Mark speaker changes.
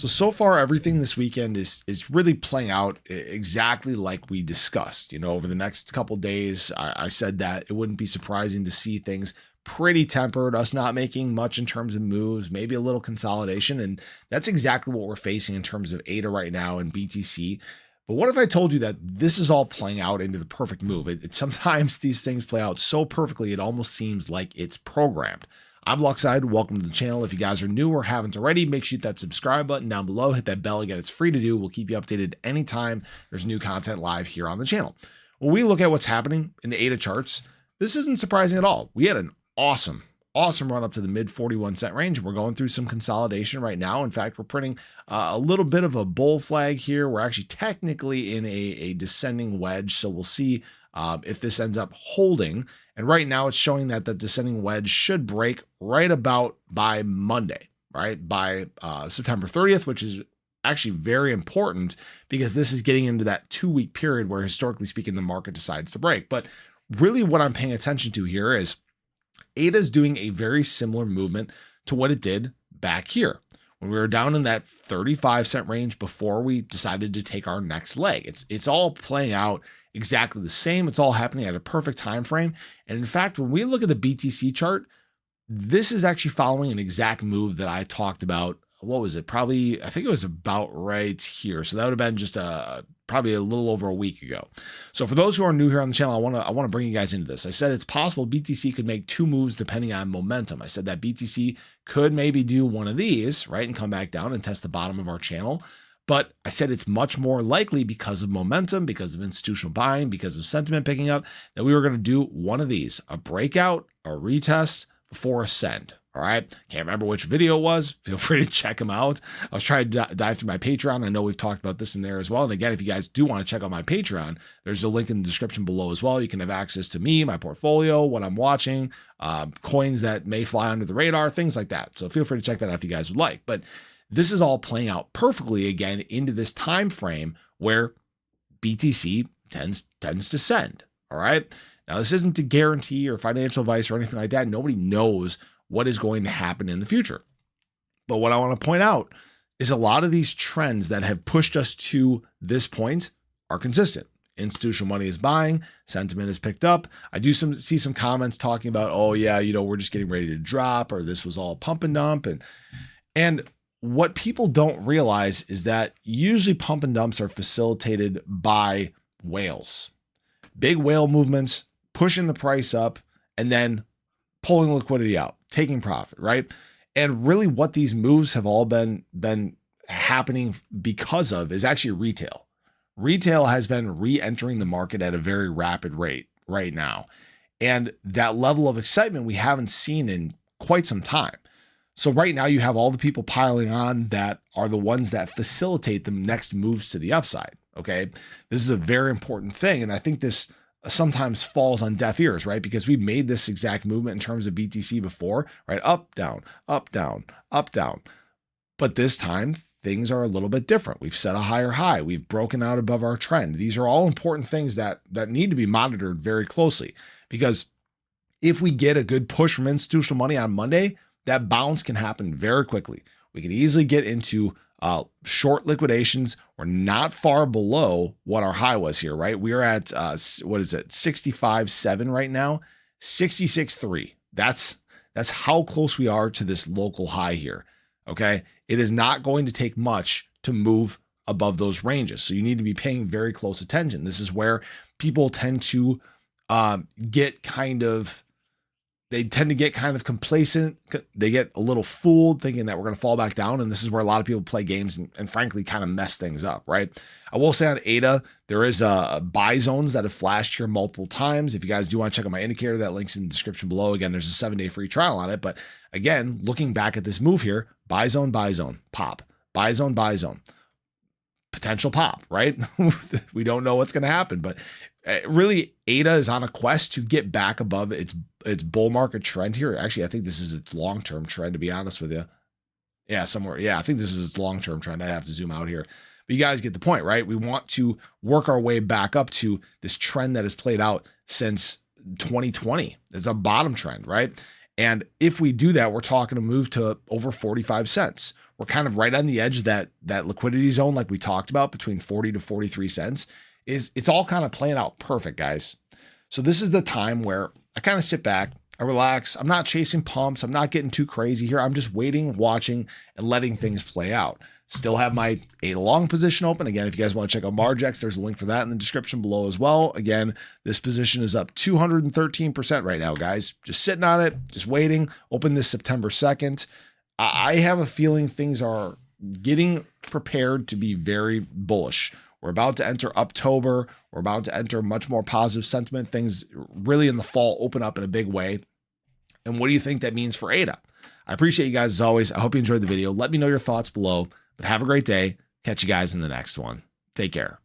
Speaker 1: So far, everything this weekend is really playing out exactly like we discussed. Over the next couple days, I said that it wouldn't be surprising to see things pretty tempered, us not making much in terms of moves, maybe a little consolidation. And that's exactly what we're facing in terms of ADA right now and BTC. But what if I told you that this is all playing out into the perfect move? Sometimes these things play out so perfectly, it almost seems like it's programmed. I'm Luckside. Welcome to the channel. If you guys are new or haven't already, make sure you hit that subscribe button down below. Hit that bell. Again, it's free to do. We'll keep you updated anytime there's new content live here on the channel. When we look at what's happening in the ADA charts, this isn't surprising at all. We had an awesome run up to the mid 41 cent range. We're going through some consolidation right now. In fact, we're printing a little bit of a bull flag here. We're actually technically in a descending wedge. So we'll see if this ends up holding. And right now it's showing that the descending wedge should break right about by Monday, right? By September 30th, which is actually very important because this is getting into that 2-week period where historically speaking, the market decides to break. But really what I'm paying attention to here is ADA is doing a very similar movement to what it did back here when we were down in that 35 cent range before we decided to take our next leg. It's all playing out exactly the same. It's all happening at a perfect time frame. And in fact, when we look at the BTC chart, this is actually following an exact move that I talked about. What was it? Probably, I think it was about right here. So that would have been just probably a little over a week ago. So for those who are new here on the channel, I want to bring you guys into this. I said it's possible BTC could make 2 moves depending on momentum. I said that BTC could maybe do one of these, right, and come back down and test the bottom of our channel. But I said it's much more likely because of momentum, because of institutional buying, because of sentiment picking up, that we were going to do one of these, a breakout, a retest before a send. All right. Can't remember which video it was. Feel free to check them out. I was trying to dive through my Patreon. I know we've talked about this in there as well. And again, if you guys do want to check out my Patreon, there's a link in the description below as well. You can have access to me, my portfolio, what I'm watching, coins that may fly under the radar, things like that. So feel free to check that out if you guys would like. But this is all playing out perfectly again into this time frame where BTC tends to send. All right. Now, this isn't to guarantee or financial advice or anything like that. Nobody knows what is going to happen in the future. But what I want to point out is a lot of these trends that have pushed us to this point are consistent. Institutional money is buying, sentiment is picked up. I do see some comments talking about, oh yeah, we're just getting ready to drop, or this was all pump and dump. And what people don't realize is that usually pump and dumps are facilitated by whales. Big whale movements, pushing the price up, and then pulling liquidity out, taking profit, right? And really what these moves have all been happening because of is actually retail. Retail has been re-entering the market at a very rapid rate right now. And that level of excitement we haven't seen in quite some time. So right now you have all the people piling on that are the ones that facilitate the next moves to the upside. Okay. This is a very important thing. And I think this sometimes falls on deaf ears, right? Because we've made this exact movement in terms of BTC before, right? Up, down, up, down, up, down. But this time things are a little bit different. We've set a higher high. We've broken out above our trend. These are all important things that need to be monitored very closely, because if we get a good push from institutional money on Monday, that bounce can happen very quickly. We can easily get into short liquidations. We're not far below what our high was here, right? We're at, what is it? 65.7 right now, 66.3. That's how close we are to this local high here. Okay. It is not going to take much to move above those ranges. So you need to be paying very close attention. This is where people tend to get kind of complacent. They get a little fooled thinking that we're going to fall back down. And this is where a lot of people play games and frankly kind of mess things up, right? I will say on ADA, there is buy zones that have flashed here multiple times. If you guys do want to check out my indicator, that link's in the description below. Again, there's a 7-day free trial on it. But again, looking back at this move here, buy zone, pop, buy zone, potential pop, right? We don't know what's going to happen, but really ADA is on a quest to get back above its bull market trend here. Actually, I think this is its long-term trend, to be honest with you. Yeah, somewhere. Yeah, I think this is its long-term trend. I have to zoom out here. But you guys get the point, right? We want to work our way back up to this trend that has played out since 2020. It's a bottom trend, right? And if we do that, we're talking a move to over 45 cents. we're kind of right on the edge of that liquidity zone, like we talked about, between 40 to 43 cents. It's all kind of playing out perfect, guys. So this is the time where I kind of sit back, I relax. I'm not chasing pumps. I'm not getting too crazy here. I'm just waiting, watching, and letting things play out. Still have my ADA long position open. Again, if you guys want to check out Margex, there's a link for that in the description below as well. Again, this position is up 213% right now, guys. Just sitting on it, just waiting. Open this September 2nd. I have a feeling things are getting prepared to be very bullish. We're about to enter October. We're about to enter much more positive sentiment. Things really in the fall open up in a big way. And what do you think that means for ADA? I appreciate you guys as always. I hope you enjoyed the video. Let me know your thoughts below, but have a great day. Catch you guys in the next one. Take care.